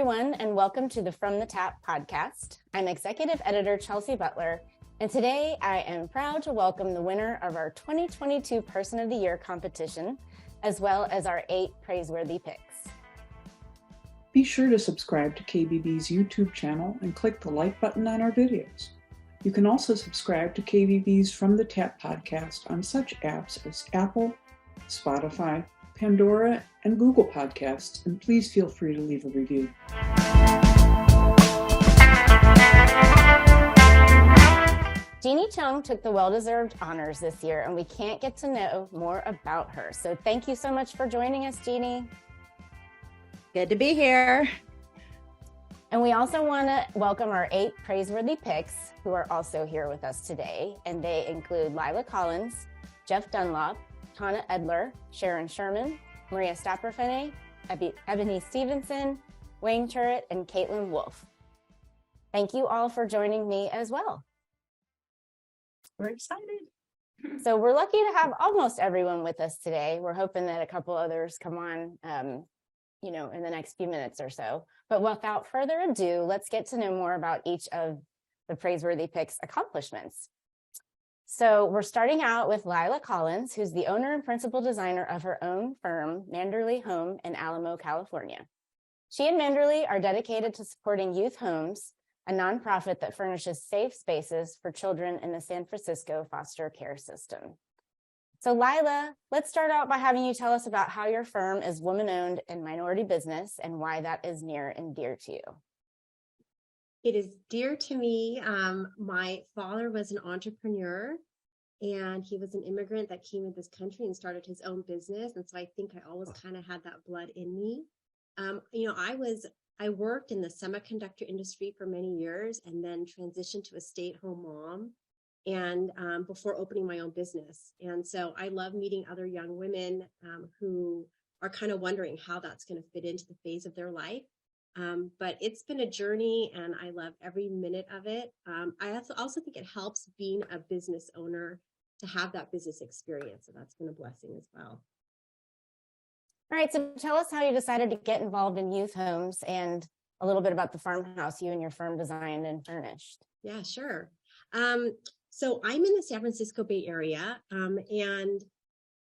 everyone, and welcome to the From the Tap podcast. I'm Executive Editor Chelsea Butler, and today I am proud to welcome the winner of our 2022 Person of the Year competition, as well as our 8 Praiseworthy Picks. Be sure to subscribe to KBB's YouTube channel and click the like button on our videos. You can also subscribe to KBB's From the Tap podcast on such apps as Apple, Spotify, Pandora, and Google Podcasts, and please feel free to leave a review. Jeanne Chung took the well-deserved honors this year, and we can't get to know more about her. So thank you so much for joining us, Jeanne. Good to be here. And we also want to welcome our 8 Praiseworthy Picks who are also here with us today. And they include Lila Collins, Jeff Dunlop, Tana Edler, Sharon Sherman, Maria Stapperfene, Ebony Stevenson, Wayne Turret, and Caitlin Wolf. Thank you all for joining me as well. We're excited. So we're lucky to have almost everyone with us today. We're hoping that a couple others come on, in the next few minutes or so. But without further ado, let's get to know more about each of the Praiseworthy Picks accomplishments. So we're starting out with Lila Collins, who's the owner and principal designer of her own firm, Manderly Home in Alamo, California. She and Manderly are dedicated to supporting Youth Homes, a nonprofit that furnishes safe spaces for children in the San Francisco foster care system. So Lila, let's start out by having you tell us about how your firm is woman-owned and minority business and why that is near and dear to you. It is dear to me. My father was an entrepreneur, and he was an immigrant that came to this country and started his own business. And so I think I always kind of had that blood in me. I worked in the semiconductor industry for many years and then transitioned to a stay-at-home mom and before opening my own business. And so I love meeting other young women who are kind of wondering how that's going to fit into the phase of their life. But it's been a journey and I love every minute of it. I also think it helps being a business owner to have that business experience. So that's been a blessing as well. All right, so tell us how you decided to get involved in youth homes and a little bit about the farmhouse you and your firm designed and furnished. Yeah, sure. So I'm in the San Francisco Bay Area. And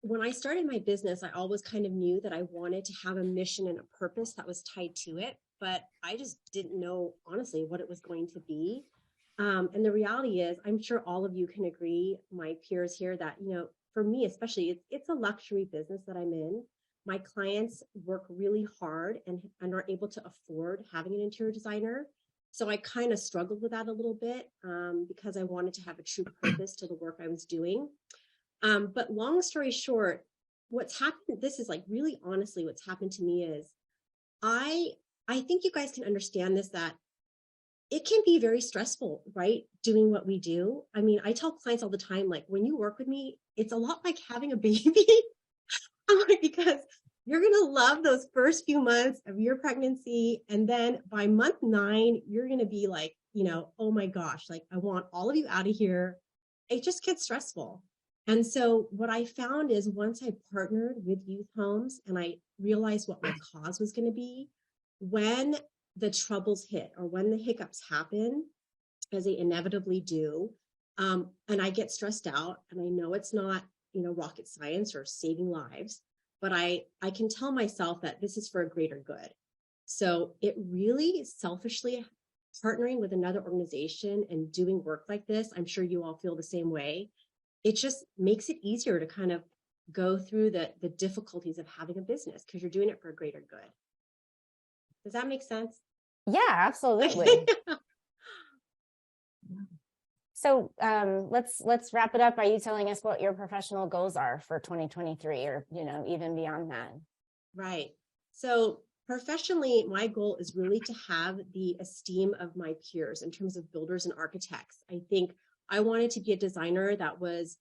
when I started my business, I always kind of knew that I wanted to have a mission and a purpose that was tied to it, but I just didn't know, honestly, what it was going to be. And the reality is, I'm sure all of you can agree, my peers here, that, for me, especially, it's a luxury business that I'm in. My clients work really hard and are able to afford having an interior designer. So I kind of struggled with that a little bit because I wanted to have a true purpose to the work I was doing. But long story short, what's happened, this is like really honestly what's happened to me is I think you guys can understand this, that it can be very stressful, right? Doing what we do. I mean, I tell clients all the time, like, when you work with me, it's a lot like having a baby. Because you're going to love those first few months of your pregnancy. And then by month 9, you're going to be like, oh my gosh, like, I want all of you out of here. It just gets stressful. And so what I found is once I partnered with Youth Homes and I realized what my cause was going to be, when the troubles hit or when the hiccups happen, as they inevitably do, and I get stressed out, and I know it's not, rocket science or saving lives, but I can tell myself that this is for a greater good. So it really selfishly, partnering with another organization and doing work like this, I'm sure you all feel the same way. It just makes it easier to kind of go through the difficulties of having a business because you're doing it for a greater good. Does that make sense? Yeah, absolutely. So let's wrap it up. Are you telling us what your professional goals are for 2023 or, even beyond that? Right. So professionally, my goal is really to have the esteem of my peers in terms of builders and architects. I think I wanted to be a designer that was,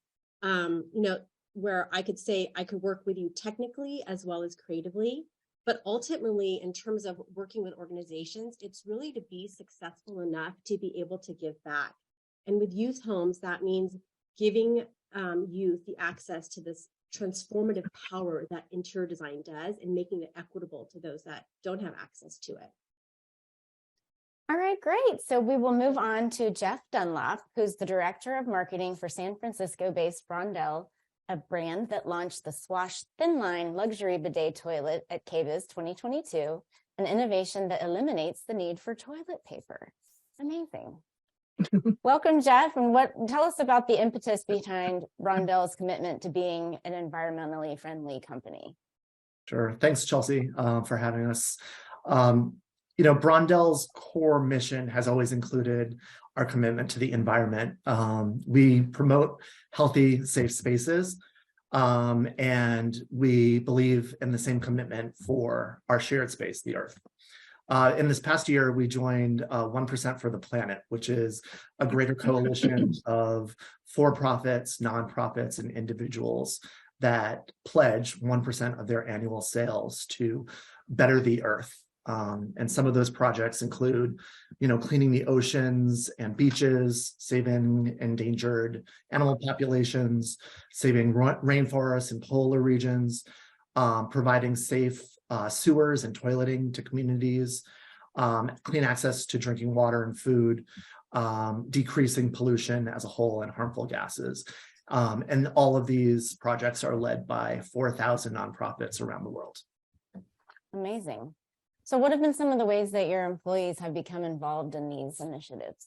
where I could say I could work with you technically as well as creatively. But ultimately, in terms of working with organizations, it's really to be successful enough to be able to give back. And with Youth Homes, that means giving youth the access to this transformative power that interior design does and making it equitable to those that don't have access to it. All right, great. So we will move on to Jeff Dunlop, who's the Director of Marketing for San Francisco-based Brondell, a brand that launched the Swash Thin Line luxury bidet toilet at KBIS 2022, an innovation that eliminates the need for toilet paper. Amazing. Welcome, Jeff. And tell us about the impetus behind Brondell's commitment to being an environmentally friendly company. Sure. Thanks, Chelsea, for having us. Brondell's core mission has always included our commitment to the environment. We promote healthy, safe spaces, and we believe in the same commitment for our shared space, the Earth. In this past year, we joined 1% for the Planet, which is a greater coalition of for-profits, nonprofits, and individuals that pledge 1% of their annual sales to better the Earth. And some of those projects include, cleaning the oceans and beaches, saving endangered animal populations, saving rainforests and polar regions, providing safe sewers and toileting to communities, clean access to drinking water and food, decreasing pollution as a whole and harmful gases. And all of these projects are led by 4,000 nonprofits around the world. Amazing. So what have been some of the ways that your employees have become involved in these initiatives?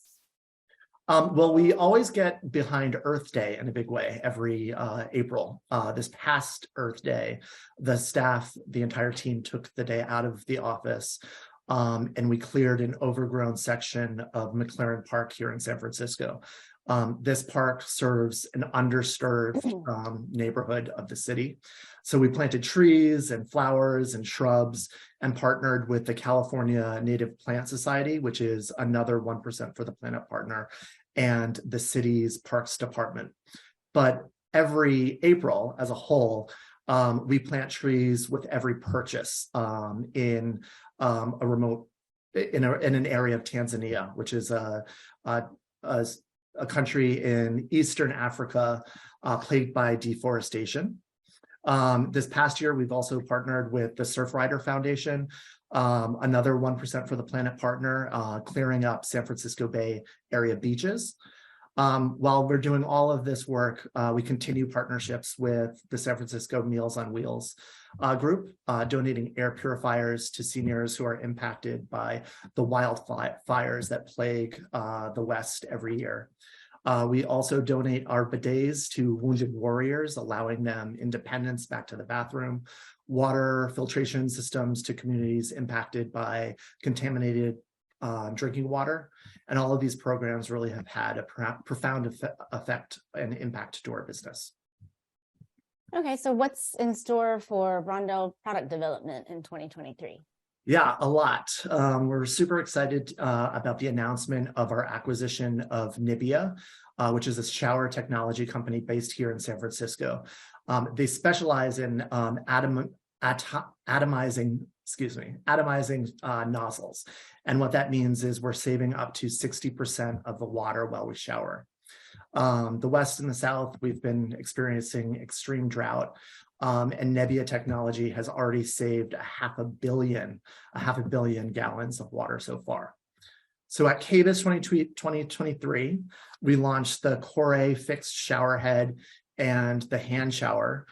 Well, we always get behind Earth Day in a big way every April. This past Earth Day, the entire team took the day out of the office, and we cleared an overgrown section of McLaren Park here in San Francisco. This park serves an underserved neighborhood of the city. So we planted trees and flowers and shrubs and partnered with the California Native Plant Society, which is another 1% for the Planet partner, and the city's Parks Department. But every April as a whole, we plant trees with every purchase in an area of Tanzania, which is a country in Eastern Africa plagued by deforestation. This past year, we've also partnered with the Surfrider Foundation, another 1% for the Planet partner, clearing up San Francisco Bay Area beaches. While we're doing all of this work, we continue partnerships with the San Francisco Meals on Wheels group, donating air purifiers to seniors who are impacted by the wildfires that plague the West every year. We also donate our bidets to wounded warriors, allowing them independence back to the bathroom, water filtration systems to communities impacted by contaminated drinking water. And all of these programs really have had a profound effect and impact to our business. Okay, so what's in store for Brondell product development in 2023? Yeah, a lot. We're super excited about the announcement of our acquisition of Nibia, which is a shower technology company based here in San Francisco. They specialize in atomizing nozzles. And what that means is we're saving up to 60% of the water while we shower. The West and the South, we've been experiencing extreme drought. And Nibia technology has already saved a half a billion gallons of water so far. So at KBIS 2023, we launched the Core fixed shower head and the hand shower.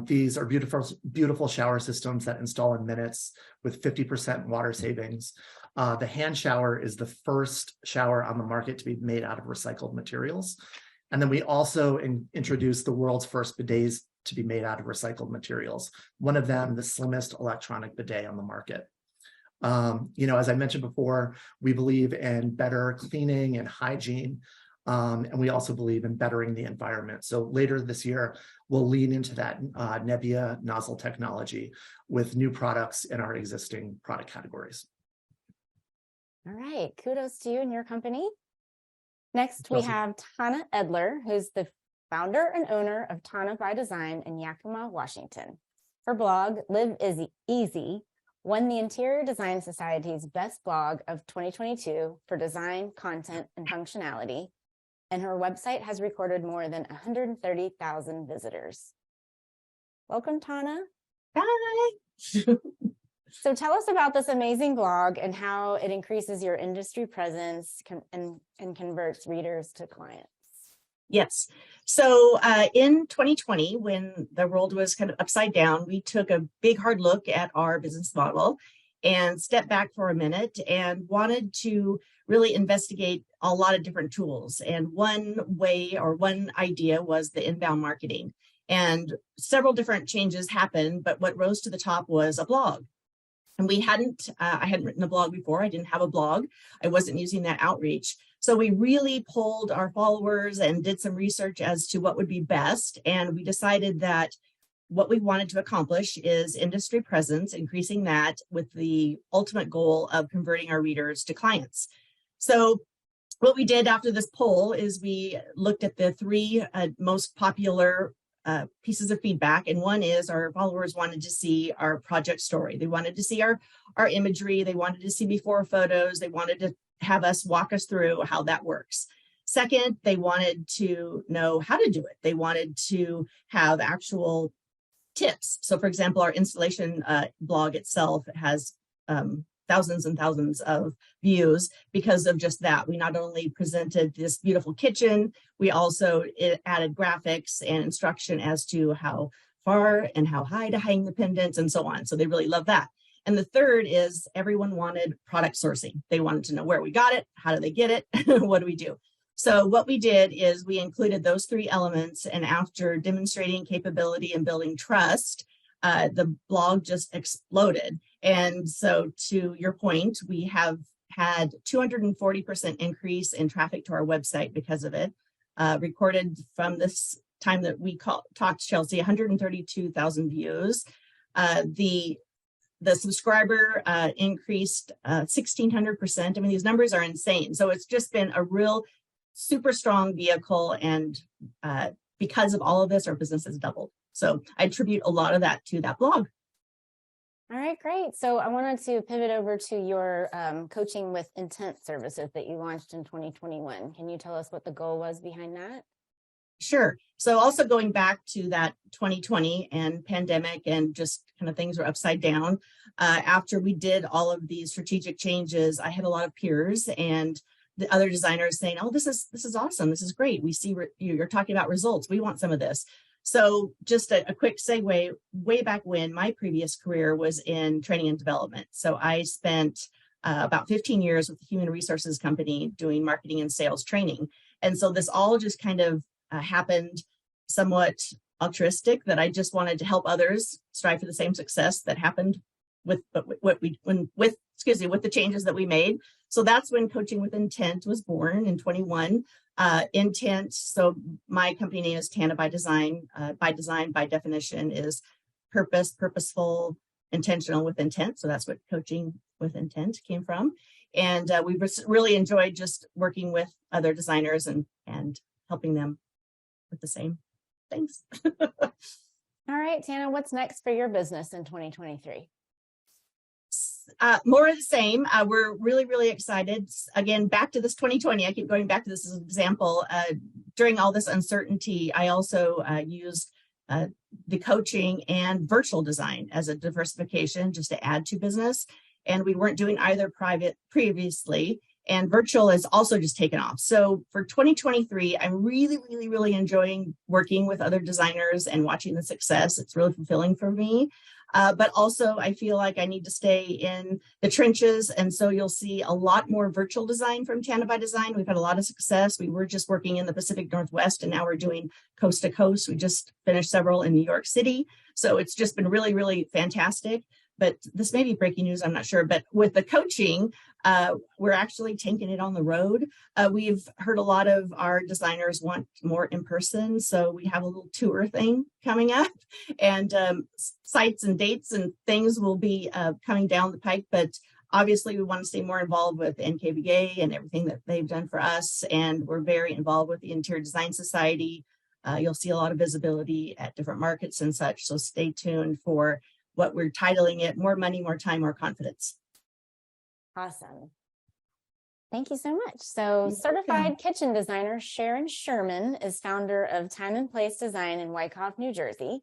These are beautiful shower systems that install in minutes with 50% water savings. The hand shower is the first shower on the market to be made out of recycled materials. And then we also introduced the world's first bidets to be made out of recycled materials. One of them, the slimmest electronic bidet on the market. As I mentioned before, we believe in better cleaning and hygiene, and we also believe in bettering the environment. So later this year, we'll lean into that Nibia nozzle technology with new products in our existing product categories. All right, kudos to you and your company. Next, we have Tana Edler, who's the founder and owner of Tana by Design in Yakima, Washington. Her blog, Live Easy, won the Interior Design Society's Best Blog of 2022 for design, content, and functionality, and her website has recorded more than 130,000 visitors. Welcome, Tana. Hi. So tell us about this amazing blog and how it increases your industry presence and converts readers to clients. Yes. So in 2020, when the world was kind of upside down, we took a big hard look at our business model and stepped back for a minute and wanted to really investigate a lot of different tools. And one way or one idea was the inbound marketing. And several different changes happened, but what rose to the top was a blog. And I hadn't written a blog before. I didn't have a blog. I wasn't using that outreach. So we really polled our followers and did some research as to what would be best. And we decided that what we wanted to accomplish is industry presence, increasing that with the ultimate goal of converting our readers to clients. So what we did after this poll is we looked at the three most popular pieces of feedback. And one is our followers wanted to see our project story. They wanted to see our imagery. They wanted to see before photos. They wanted to have us walk us through how that works. Second, they wanted to know how to do it. They wanted to have actual tips. So for example, our installation blog itself has thousands and thousands of views because of just that. We not only presented this beautiful kitchen, we also added graphics and instruction as to how far and how high to hang the pendants and so on. So they really love that. And the third is everyone wanted product sourcing. They wanted to know where we got it, how do they get it, what do we do? So what we did is we included those three elements, and after demonstrating capability and building trust, the blog just exploded. And so to your point, we have had 240% increase in traffic to our website because of it. Recorded from this time that we talked to Chelsea, 132,000 views. The subscriber increased 1,600%. I mean, these numbers are insane. So it's just been a real super strong vehicle. And because of all of this, our business has doubled. So I attribute a lot of that to that blog. All right, great. So I wanted to pivot over to your coaching with intent services that you launched in 2021. Can you tell us what the goal was behind that? Sure. So also going back to that 2020 and pandemic and just kind of things were upside down. After we did all of these strategic changes, I had a lot of peers and the other designers saying, "Oh, this is awesome. This is great. We see you're talking about results. We want some of this." So just a quick segue, way back when my previous career was in training and development. So I spent about 15 years with a human resources company doing marketing and sales training. And so this all just kind of happened somewhat altruistic, that I just wanted to help others strive for the same success that happened with the changes that we made. So that's when Coaching with Intent was born in 21. Intent. So my company name is Tana by Design. By definition, is purpose, purposeful, intentional with intent. So that's what Coaching with Intent came from. And we've really enjoyed just working with other designers and helping them with the same things. All right, Tana, what's next for your business in 2023? More of the same. We're really, really excited. Again, back to this 2020. I keep going back to this as an example. During all this uncertainty, I also used the coaching and virtual design as a diversification just to add to business. And we weren't doing either private previously. And virtual is also just taken off. So for 2023, I'm really, really, really enjoying working with other designers and watching the success. It's really fulfilling for me. But also I feel like I need to stay in the trenches. And so you'll see a lot more virtual design from Tana by Design. We've had a lot of success. We were just working in the Pacific Northwest, and now we're doing coast to coast. We just finished several in New York City. So it's just been really, really fantastic. But this may be breaking news, I'm not sure. But with the coaching, we're actually taking it on the road. We've heard a lot of our designers want more in person. So we have a little tour thing coming up, and sites and dates and things will be coming down the pike. But obviously, we want to stay more involved with NKBA and everything that they've done for us. And we're very involved with the Interior Design Society. You'll see a lot of visibility at different markets and such. So stay tuned for what we're titling it: More Money, More Time, More Confidence. Awesome. Thank you so much. So certified kitchen designer Sharon Sherman is founder of Time and Place Design in Wyckoff, New Jersey.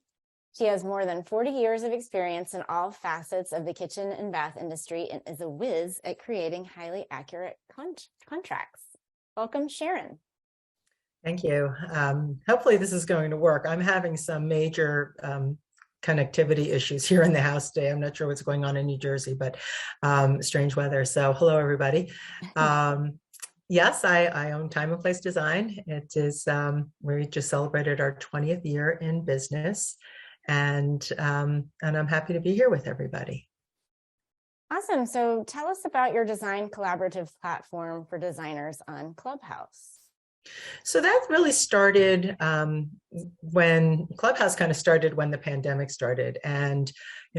She has more than 40 years of experience in all facets of the kitchen and bath industry and is a whiz at creating highly accurate contracts. Welcome, Sharon. Thank you. Hopefully this is going to work. I'm having some major connectivity issues here in the house today. I'm not sure what's going on in New Jersey, but strange weather. So hello, everybody. Yes, I own Time and Place Design. It is, we just celebrated our 20th year in business, and I'm happy to be here with everybody. Awesome. So tell us about your design collaborative platform for designers on Clubhouse. So that really started when Clubhouse kind of started when the pandemic started. And,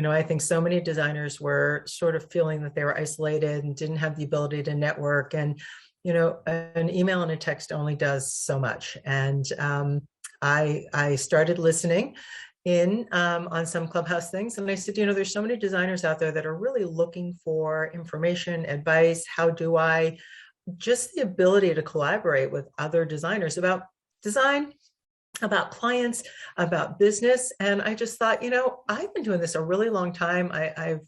I think so many designers were sort of feeling that they were isolated and didn't have the ability to network. And, an email and a text only does so much. And I started listening in on some Clubhouse things. And I said, there's so many designers out there that are really looking for information, advice. How do I just the ability to collaborate with other designers about design, about clients, about business. And I just thought, I've been doing this a really long time. I've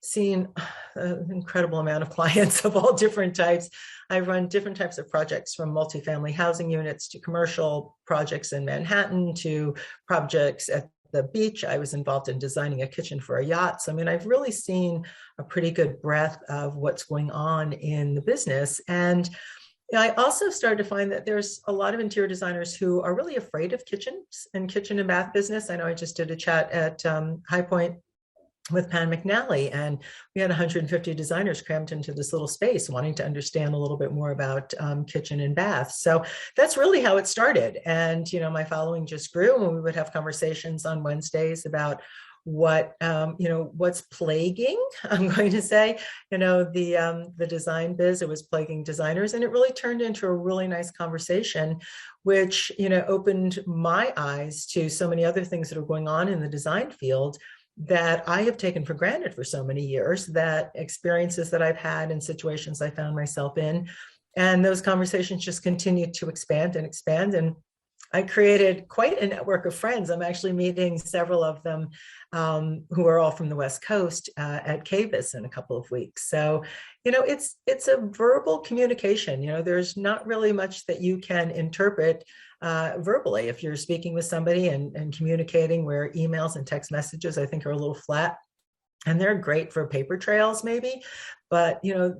seen an incredible amount of clients of all different types. I've run different types of projects, from multifamily housing units to commercial projects in Manhattan to projects at the beach. I was involved in designing a kitchen for a yacht. So, I've really seen a pretty good breadth of what's going on in the business. And I also started to find that there's a lot of interior designers who are really afraid of kitchens and kitchen and bath business. I know I just did a chat at High Point with Pan McNally, and we had 150 designers crammed into this little space wanting to understand a little bit more about kitchen and bath. So that's really how it started. And, my following just grew, and we would have conversations on Wednesdays about what's plaguing, I'm going to say, the design biz. It was plaguing designers, and it really turned into a really nice conversation, which, opened my eyes to so many other things that are going on in the design field that I have taken for granted for so many years, that experiences that I've had and situations I found myself in. And those conversations just continued to expand and expand. And I created quite a network of friends. I'm actually meeting several of them who are all from the West Coast at KBB in a couple of weeks. So, it's a verbal communication. There's not really much that you can interpret verbally if you're speaking with somebody and communicating, where emails and text messages, I think, are a little flat. And they're great for paper trails, maybe. But,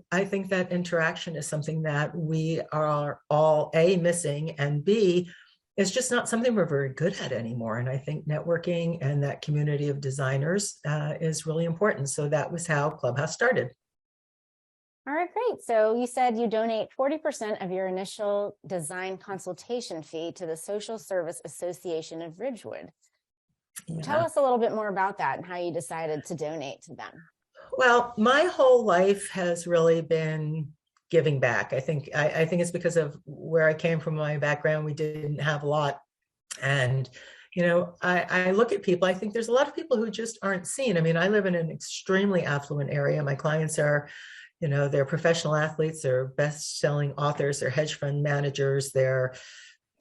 I think that interaction is something that we are all A, missing, and B, it's just not something we're very good at anymore. And I think networking and that community of designers is really important. So that was how Clubhouse started. All right, great. So you said you donate 40% of your initial design consultation fee to the Social Service Association of Ridgewood. Yeah. Tell us a little bit more about that and how you decided to donate to them. Well, my whole life has really been giving back. I think it's because of where I came from, my background. We didn't have a lot. And, I look at people, I think there's a lot of people who just aren't seen. I live in an extremely affluent area. My clients are, they're professional athletes, they're best-selling authors, they're hedge fund managers, they're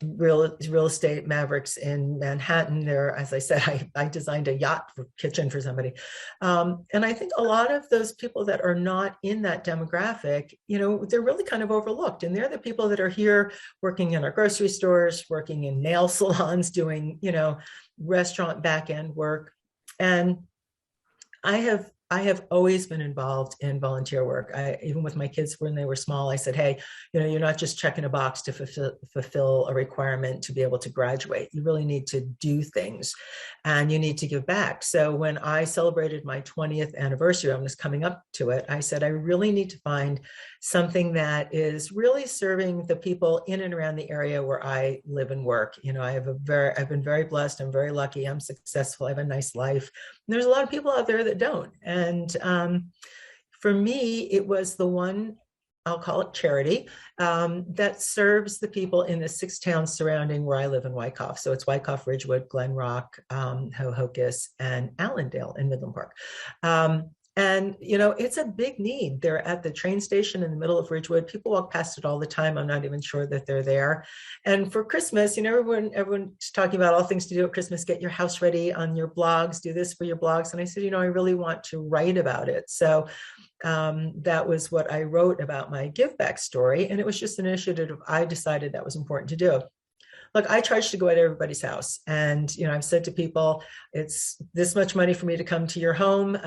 real estate mavericks in Manhattan. There, as I said, I designed a yacht kitchen for somebody. And I think a lot of those people that are not in that demographic, they're really kind of overlooked. And they're the people that are here working in our grocery stores, working in nail salons, doing, restaurant back end work. And I have always been involved in volunteer work. Even with my kids when they were small, I said, hey, you're not just checking a box to fulfill a requirement to be able to graduate. You really need to do things and you need to give back. So when I celebrated my 20th anniversary, I was coming up to it, I said, I really need to find something that is really serving the people in and around the area where I live and work. I've been very blessed. I'm very lucky. I'm successful. I have a nice life. And there's a lot of people out there that don't. And for me, it was the one, I'll call it charity, that serves the people in the 6 towns surrounding where I live in Wyckoff. So it's Wyckoff, Ridgewood, Glen Rock, Hohokus, and Allendale in Midland Park. And, you know, it's a big need. They're at the train station in the middle of Ridgewood. People walk past it all the time. I'm not even sure that they're there. And for Christmas, you know, everyone's talking about all things to do at Christmas, get your house ready on your blogs, do this for your blogs. And I said, you know, I really want to write about it. So that was what I wrote about my give back story. And it was just an initiative I decided that was important to do. Look, I charge to go at everybody's house. And, you know, I've said to people, it's this much money for me to come to your home.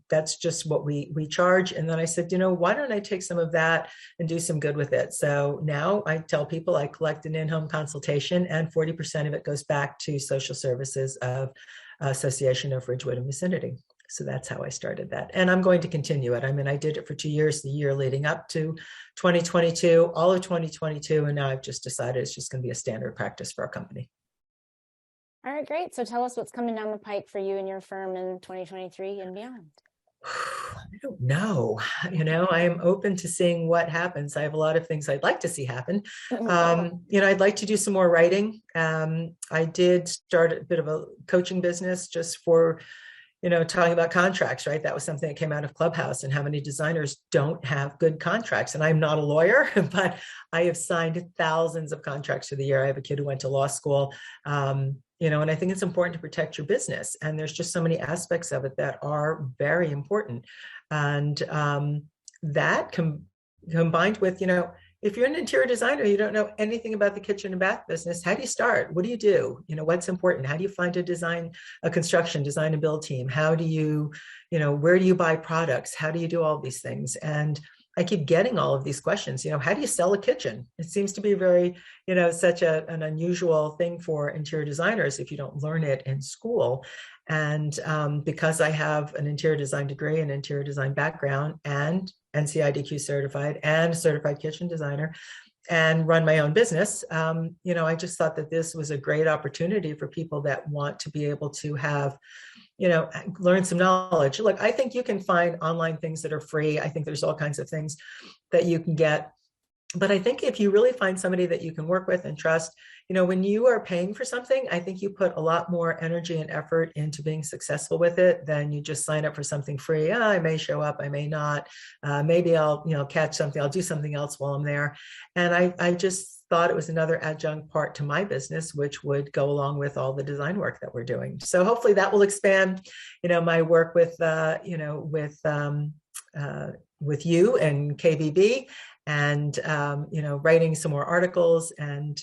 That's just what we charge. And then I said, you know, why don't I take some of that and do some good with it? So now I tell people I collect an in-home consultation, and 40% of it goes back to social services of Association of Ridgewood and Vicinity. So that's how I started that. And I'm going to continue it. I mean, I did it for 2 years, the year leading up to 2022, all of 2022. And now I've just decided it's just going to be a standard practice for our company. All right, great. So tell us what's coming down the pike for you and your firm in 2023 and beyond. I don't know. You know, I am open to seeing what happens. I have a lot of things I'd like to see happen. You know, I'd like to do some more writing. I did start a bit of a coaching business just for, you know, talking about contracts, right? That was something that came out of Clubhouse, and how many designers don't have good contracts. And I'm not a lawyer, but I have signed thousands of contracts through the year. I have a kid who went to law school, you know, and I think it's important to protect your business. And there's just so many aspects of it that are very important. And that combined with, you know, if you're an interior designer, you don't know anything about the kitchen and bath business, how do you start? What do you do? You know, what's important? How do you find a construction design and build team? How do you, you know, where do you buy products? How do you do all these things? And I keep getting all of these questions. You know, how do you sell a kitchen? It seems to be very, you know, such an unusual thing for interior designers if you don't learn it in school. And because I have an interior design degree and interior design background, and NCIDQ certified and certified kitchen designer, and run my own business, you know, I just thought that this was a great opportunity for people that want to be able to have, you know, learn some knowledge. Look, I think you can find online things that are free. I think there's all kinds of things that you can get. But I think if you really find somebody that you can work with and trust, you know, when you are paying for something, I think you put a lot more energy and effort into being successful with it than you just sign up for something free. I may show up, I may not. Maybe I'll, you know, catch something. I'll do something else while I'm there. And I just thought it was another adjunct part to my business, which would go along with all the design work that we're doing. So hopefully that will expand, you know, my work with, you know, with you and KBB. And, you know, writing some more articles and,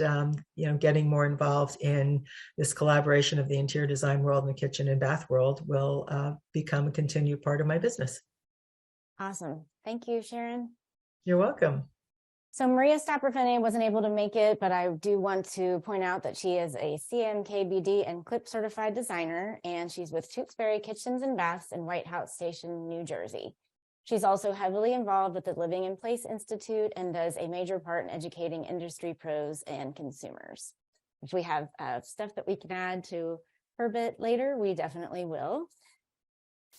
you know, getting more involved in this collaboration of the interior design world and the kitchen and bath world will become a continued part of my business. Awesome. Thank you, Sharon. You're welcome. So Maria Stapperfini wasn't able to make it, but I do want to point out that she is a CMKBD and CLIP certified designer, and she's with Tewksbury Kitchens and Baths in White House Station, New Jersey. She's also heavily involved with the Living in Place Institute and does a major part in educating industry pros and consumers. If we have stuff that we can add to her bit later, we definitely will.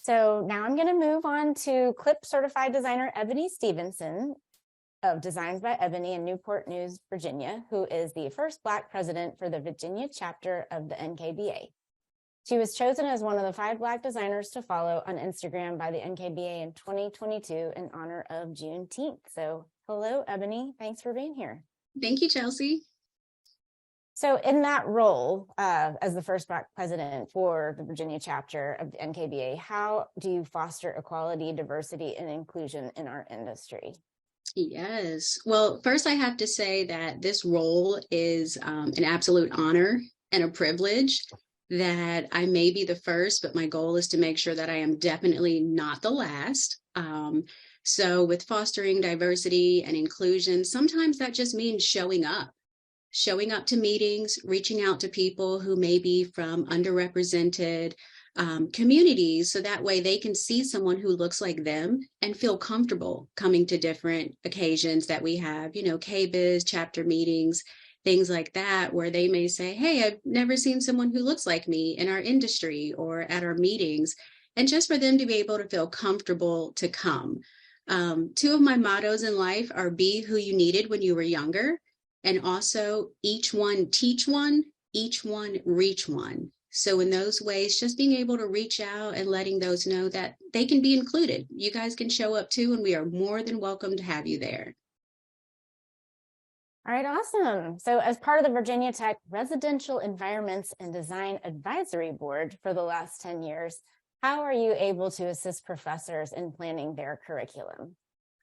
So now I'm going to move on to CLIP certified designer Ebony Stevenson of Designs by Ebony in Newport News, Virginia, who is the first Black president for the Virginia chapter of the NKBA. She was chosen as one of the 5 Black designers to follow on Instagram by the NKBA in 2022 in honor of Juneteenth. So hello, Ebony. Thanks for being here. Thank you, Chelsea. So in that role as the first Black president for the Virginia chapter of the NKBA, how do you foster equality, diversity, and inclusion in our industry? Yes. Well, first I have to say that this role is an absolute honor and a privilege. That I may be the first, but my goal is to make sure that I am definitely not the last. So with fostering diversity and inclusion, sometimes that just means showing up to meetings, reaching out to people who may be from underrepresented communities, so that way they can see someone who looks like them and feel comfortable coming to different occasions that we have, you know, KBIZ, chapter meetings, things like that, where they may say, hey, I've never seen someone who looks like me in our industry or at our meetings. And just for them to be able to feel comfortable to come. 2 of my mottos in life are be who you needed when you were younger, and also each one teach one, each one reach one. So in those ways, just being able to reach out and letting those know that they can be included. You guys can show up too, and we are more than welcome to have you there. All right, awesome. So as part of the Virginia Tech Residential Environments and Design Advisory Board for the last 10 years, how are you able to assist professors in planning their curriculum?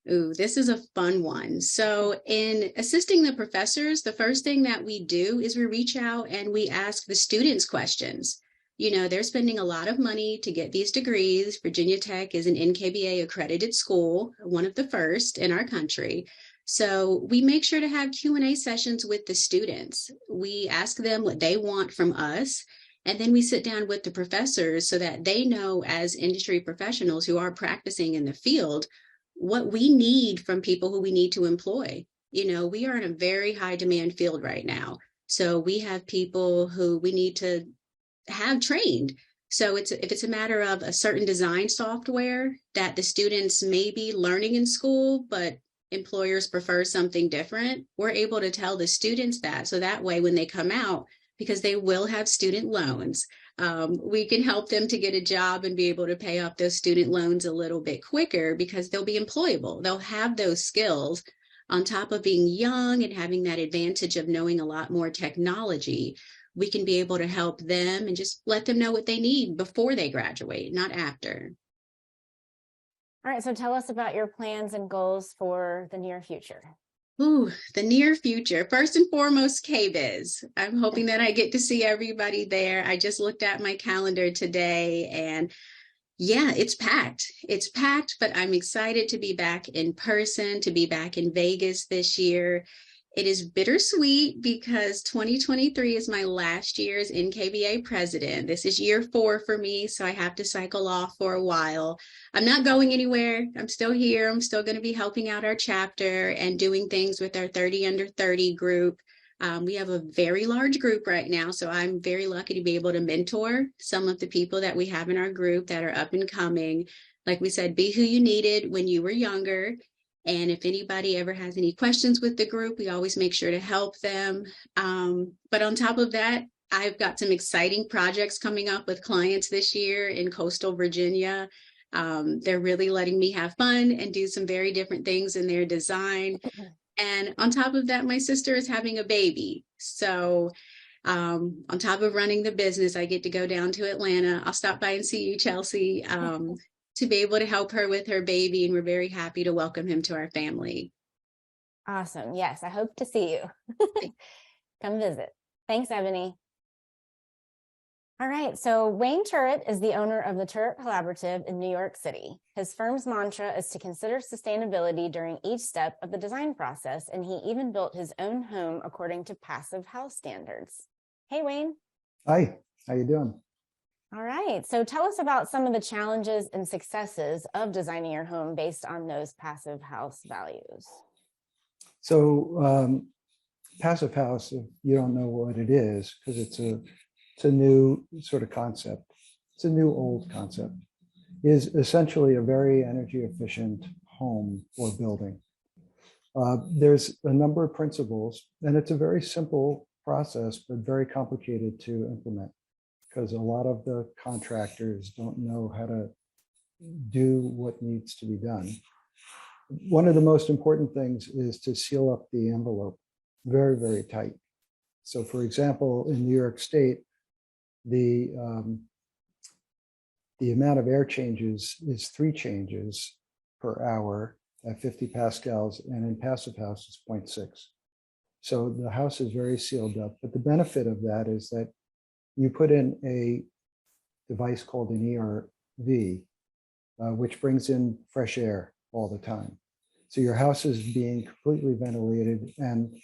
Ooh, this is a fun one. So in assisting the professors, the first thing that we do is we reach out and we ask the students questions. You know, they're spending a lot of money to get these degrees. Virginia Tech is an NKBA accredited school, one of the first in our country. So we make sure to have Q&A sessions with the students. We ask them what they want from us. And then we sit down with the professors so that they know, as industry professionals who are practicing in the field, what we need from people who we need to employ. You know, we are in a very high demand field right now. So we have people who we need to have trained. So if it's a matter of a certain design software that the students may be learning in school, but employers prefer something different, we're able to tell the students that. So that way, when they come out, because they will have student loans, we can help them to get a job and be able to pay off those student loans a little bit quicker because they'll be employable. They'll have those skills on top of being young and having that advantage of knowing a lot more technology. We can be able to help them and just let them know what they need before they graduate, not after. All right, so tell us about your plans and goals for the near future. Ooh, the near future. First and foremost, KBiz. I'm hoping that I get to see everybody there. I just looked at my calendar today and yeah, it's packed. It's packed, but I'm excited to be back in person, to be back in Vegas this year. It is bittersweet because 2023 is my last year as NKBA president. This is year 4 for me, so I have to cycle off for a while. I'm not going anywhere. I'm still here. I'm still going to be helping out our chapter and doing things with our 30 under 30 group. We have a very large group right now, so I'm very lucky to be able to mentor some of the people that we have in our group that are up and coming. Like we said, be who you needed when you were younger. And if anybody ever has any questions with the group, we always make sure to help them. But on top of that, I've got some exciting projects coming up with clients this year in coastal Virginia. They're really letting me have fun and do some very different things in their design. And on top of that, my sister is having a baby. So on top of running the business, I get to go down to Atlanta. I'll stop by and see you, Chelsea, to be able to help her with her baby. And we're very happy to welcome him to our family. Awesome. Yes, I hope to see you. Come visit. Thanks, Ebony. All right, so Wayne Turret is the owner of the Turret Collaborative in New York City. His firm's mantra is to consider sustainability during each step of the design process, and he even built his own home according to Passive House standards. Hey, Wayne. Hi, how you doing? All right, so tell us about some of the challenges and successes of designing your home based on those Passive House values. So Passive House, if you don't know what it is, because it's a new sort of concept. It's a new old concept. Is essentially a very energy efficient home or building. There's a number of principles, and it's a very simple process, but very complicated to implement because a lot of the contractors don't know how to do what needs to be done. One of the most important things is to seal up the envelope very, very tight. So for example, in New York State, the amount of air changes is 3 changes per hour at 50 pascals, and in Passive House it's 0.6. So the house is very sealed up, but the benefit of that is that you put in a device called an ERV, which brings in fresh air all the time. So your house is being completely ventilated, and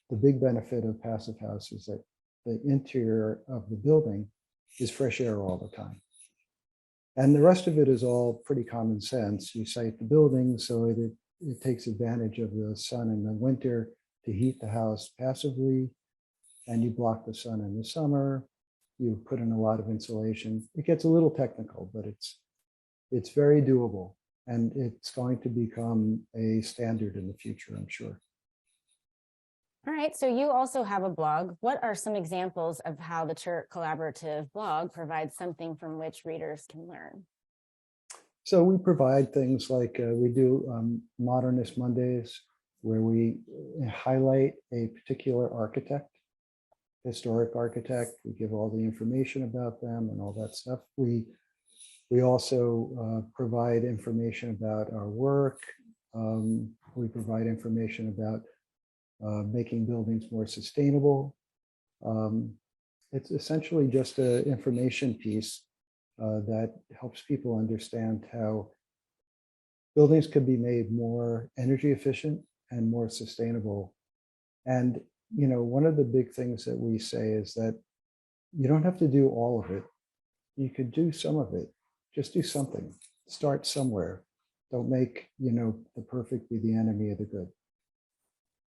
the big benefit of Passive House is that the interior of the building is fresh air all the time. And the rest of it is all pretty common sense. You site the building so it takes advantage of the sun in the winter to heat the house passively, and you block the sun in the summer. You put in a lot of insulation. It gets a little technical, but it's very doable, and it's going to become a standard in the future, I'm sure. All right, so you also have a blog. What are some examples of how the Church Collaborative blog provides something from which readers can learn? So we provide things like we do Modernist Mondays, where we highlight a particular architect, historic architect. We give all the information about them and all that stuff. We also provide information about our work. We provide information about making buildings more sustainable. It's essentially just an information piece that helps people understand how buildings could be made more energy efficient and more sustainable. And, you know, one of the big things that we say is that you don't have to do all of it. You could do some of it. Just do something. Start somewhere. Don't make, you know, the perfect be the enemy of the good.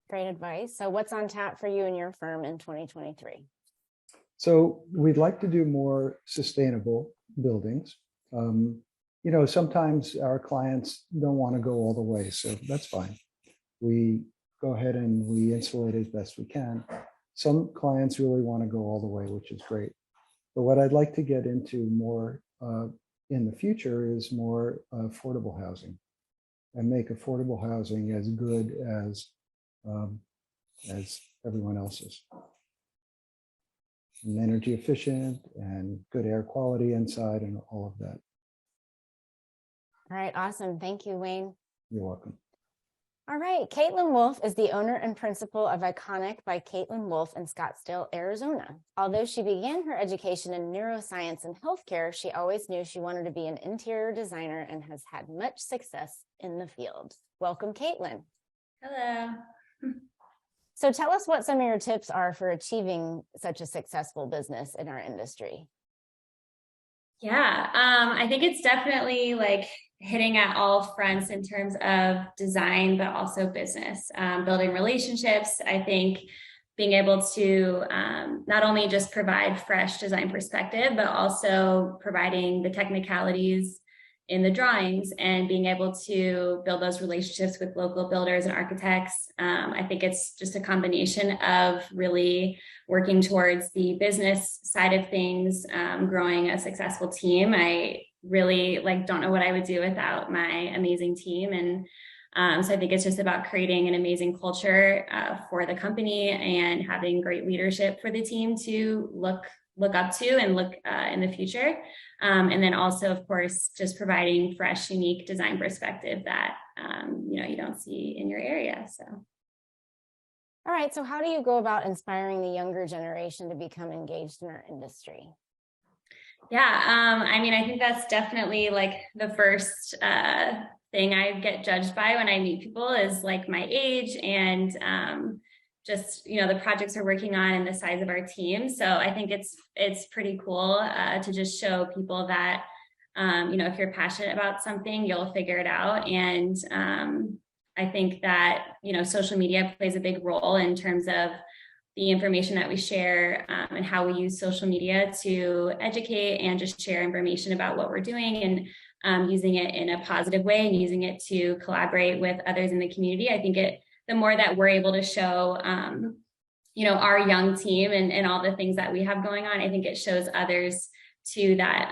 Great advice. So what's on tap for you and your firm in 2023? So we'd like to do more sustainable buildings. You know, sometimes our clients don't want to go all the way, so that's fine. We go ahead and we insulate as best we can. Some clients really want to go all the way, which is great. But what I'd like to get into more in the future is more affordable housing, and make affordable housing as good as everyone else's. And energy efficient and good air quality inside and all of that. All right, awesome. Thank you, Wayne. You're welcome. All right, Caitlin Wolf is the owner and principal of Iconic by Caitlin Wolf in Scottsdale, Arizona. Although she began her education in neuroscience and healthcare, she always knew she wanted to be an interior designer and has had much success in the field. Welcome, Caitlin. Hello. So tell us what some of your tips are for achieving such a successful business in our industry. Yeah, I think it's definitely like hitting at all fronts in terms of design, but also business, building relationships. I think being able to not only just provide fresh design perspective, but also providing the technicalities in the drawings and being able to build those relationships with local builders and architects. I think it's just a combination of really working towards the business side of things, growing a successful team. I really don't know what I would do without my amazing team. And so I think it's just about creating an amazing culture for the company and having great leadership for the team to look up to and look in the future. And then also, of course, just providing fresh, unique design perspective that, you don't see in your area. So. All right. So how do you go about inspiring the younger generation to become engaged in our industry? Yeah. I think that's definitely the first thing I get judged by when I meet people is my age and just the projects we're working on and the size of our team. So I think it's pretty cool to just show people that if you're passionate about something, you'll figure it out. And I think that social media plays a big role in terms of the information that we share and how we use social media to educate and just share information about what we're doing and using it in a positive way and using it to collaborate with others in the community. I think the more that we're able to show, our young team and all the things that we have going on, I think it shows others too that,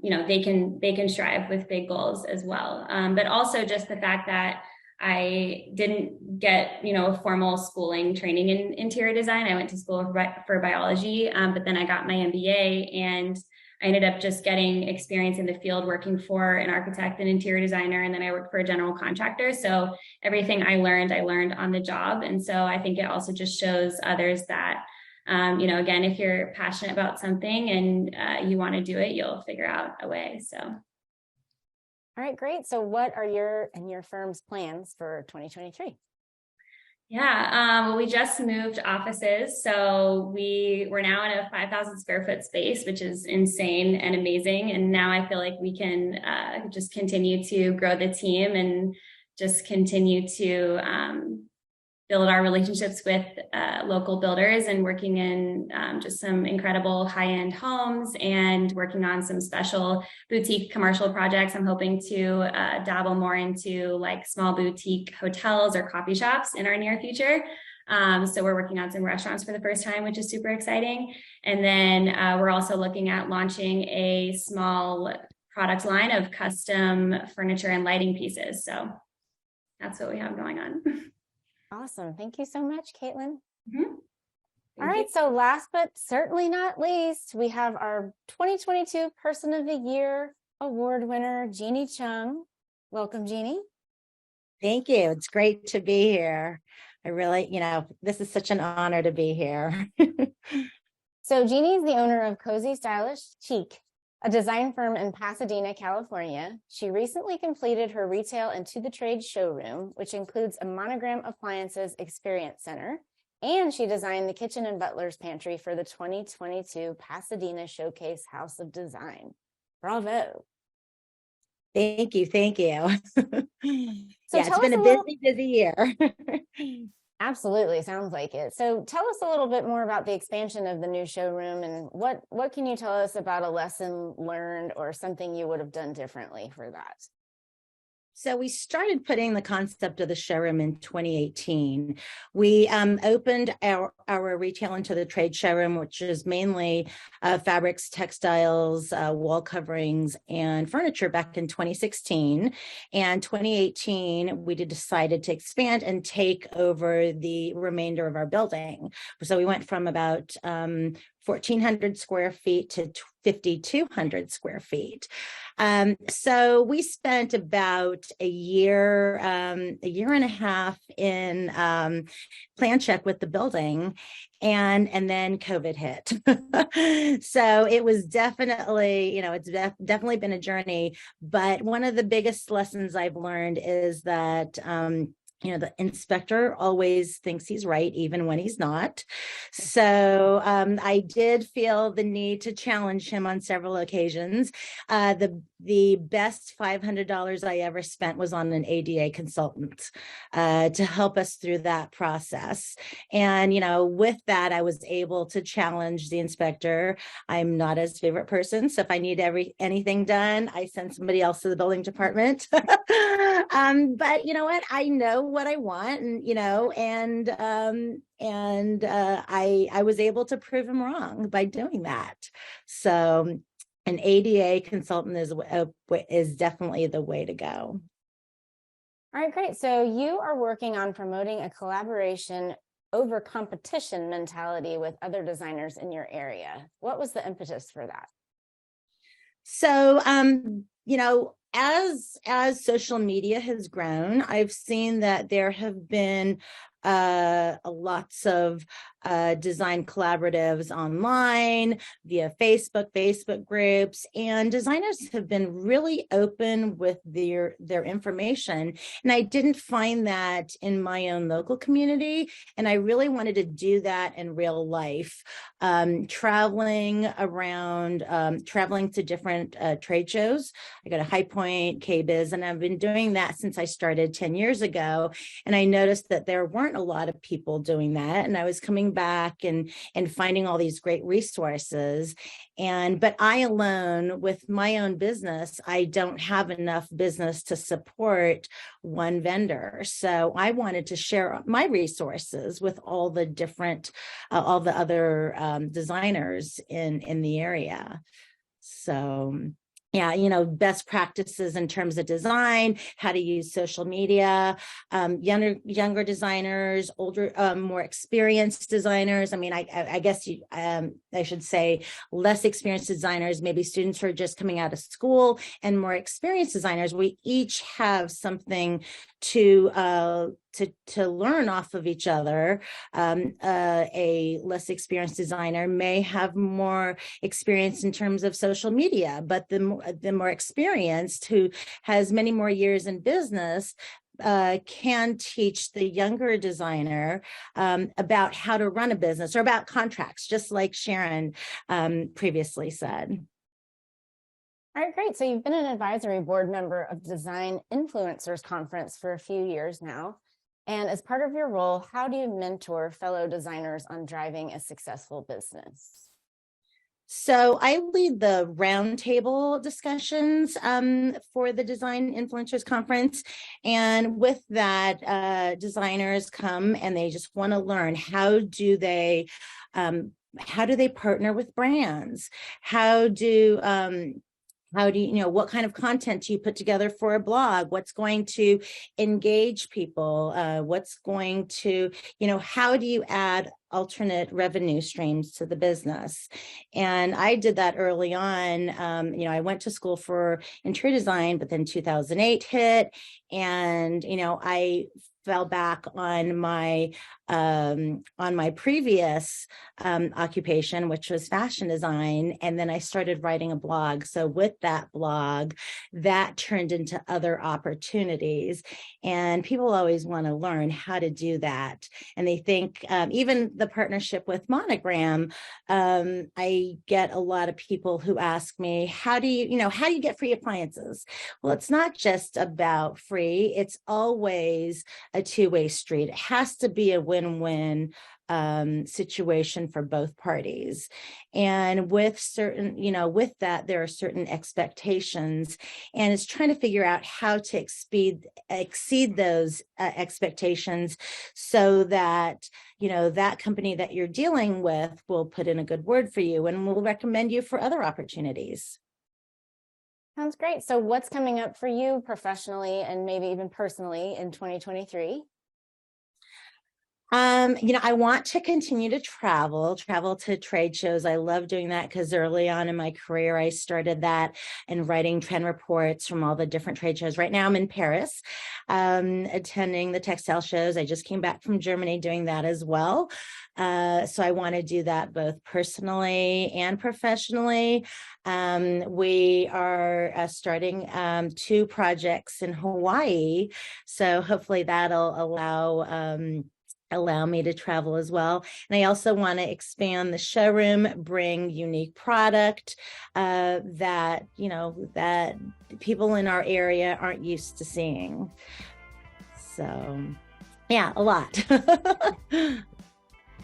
they can strive with big goals as well. But also just the fact that I didn't get, a formal schooling training in interior design. I went to school for biology, but then I got my MBA and I ended up just getting experience in the field working for an architect and interior designer. And then I worked for a general contractor. So everything I learned on the job. And so I think it also just shows others that, again, if you're passionate about something and you want to do it, you'll figure out a way. So. All right, great. So what are your and your firm's plans for 2023? Yeah, well, we just moved offices. So we're now in a 5,000 square foot space, which is insane and amazing. And now I feel like we can just continue to grow the team and just continue to build our relationships with local builders and working in just some incredible high-end homes and working on some special boutique commercial projects. I'm hoping to dabble more into small boutique hotels or coffee shops in our near future. So we're working on some restaurants for the first time, which is super exciting. And then we're also looking at launching a small product line of custom furniture and lighting pieces. So that's what we have going on. Awesome. Thank you so much, Caitlin. Mm-hmm. All right, so last but certainly not least, we have our 2022 Person of the Year award winner, Jeanne Chung. Welcome, Jeanne. Thank you. It's great to be here. I really, this is such an honor to be here. So Jeanne is the owner of Cozy Stylish Chic, a design firm in Pasadena, California. She recently completed her retail and to the trade showroom, which includes a Monogram Appliances Experience Center. And she designed the kitchen and butler's pantry for the 2022 Pasadena Showcase House of Design. Bravo. Thank you. Thank you. So it's been a busy year. Absolutely. Sounds like it. So tell us a little bit more about the expansion of the new showroom and what can you tell us about a lesson learned or something you would have done differently for that? So we started putting the concept of the showroom in 2018. We opened our retail into the trade showroom, which is mainly fabrics, textiles, wall coverings, and furniture back in 2016. And 2018, we decided to expand and take over the remainder of our building. So we went from about 1,400 square feet to 5,200 square feet. So we spent about a year and a half in plan check with the building, and then COVID hit. So it was definitely, it's definitely been a journey. But one of the biggest lessons I've learned is that the inspector always thinks he's right, even when he's not. So I did feel the need to challenge him on several occasions. The best $500 I ever spent was on an ADA consultant to help us through that process. And, with that, I was able to challenge the inspector. I'm not his favorite person. So if I need anything done, I send somebody else to the building department. But you know what? I know what I want, and I was able to prove him wrong by doing that. So an ADA consultant is definitely the way to go. All right, great. So you are working on promoting a collaboration over competition mentality with other designers in your area. What was the impetus for that? So, as social media has grown, I've seen that there have been lots of design collaboratives online via Facebook groups, and designers have been really open with their information. And I didn't find that in my own local community. And I really wanted to do that in real life, traveling to different trade shows. I go to High Point, KBiz, and I've been doing that since I started 10 years ago. And I noticed that there weren't a lot of people doing that. And I was coming back and finding all these great resources. But I alone, with my own business, I don't have enough business to support one vendor. So I wanted to share my resources with all the other designers in the area. So yeah, best practices in terms of design, how to use social media, younger designers, older, more experienced designers. I mean, I guess I should say less experienced designers, maybe students who are just coming out of school, and more experienced designers. We each have something to learn off of each other. A less experienced designer may have more experience in terms of social media, but the more experienced, who has many more years in business, can teach the younger designer about how to run a business or about contracts, just like Sharon previously said. All right, great. So you've been an advisory board member of Design Influencers Conference for a few years now. And as part of your role, how do you mentor fellow designers on driving a successful business? So I lead the roundtable discussions for the Design Influencers Conference. And with that, designers come and they just want to learn how do they partner with brands? How do you, what kind of content do you put together for a blog? What's going to engage people? What's going to, how do you add alternate revenue streams to the business? And I did that early on. I went to school for interior design, but then 2008 hit, and, I fell back on my previous occupation, which was fashion design. And then I started writing a blog. So with that blog, that turned into other opportunities. And people always want to learn how to do that. And they think even the partnership with Monogram, I get a lot of people who ask me, how do you get free appliances? Well, it's not just about free. It's always a two-way street. It has to be a win-win situation for both parties. And with that, there are certain expectations, and it's trying to figure out how to exceed those expectations so that, that company that you're dealing with will put in a good word for you and will recommend you for other opportunities. Sounds great. So what's coming up for you professionally and maybe even personally in 2023? I want to continue to travel to trade shows. I love doing that because early on in my career, I started that and writing trend reports from all the different trade shows. Right now I'm in Paris, attending the textile shows. I just came back from Germany doing that as well. So I want to do that both personally and professionally. We are starting 2 projects in Hawaii. So hopefully that'll allow me to travel as well. And I also want to expand the showroom, bring unique product that people in our area aren't used to seeing. So yeah, a lot.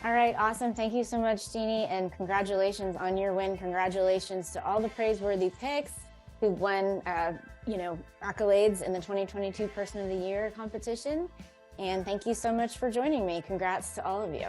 All right, awesome. Thank you so much, Jeannie, and congratulations on your win. Congratulations to all the Praiseworthy Picks who won accolades in the 2022 Person of the Year competition. And thank you so much for joining me. Congrats to all of you.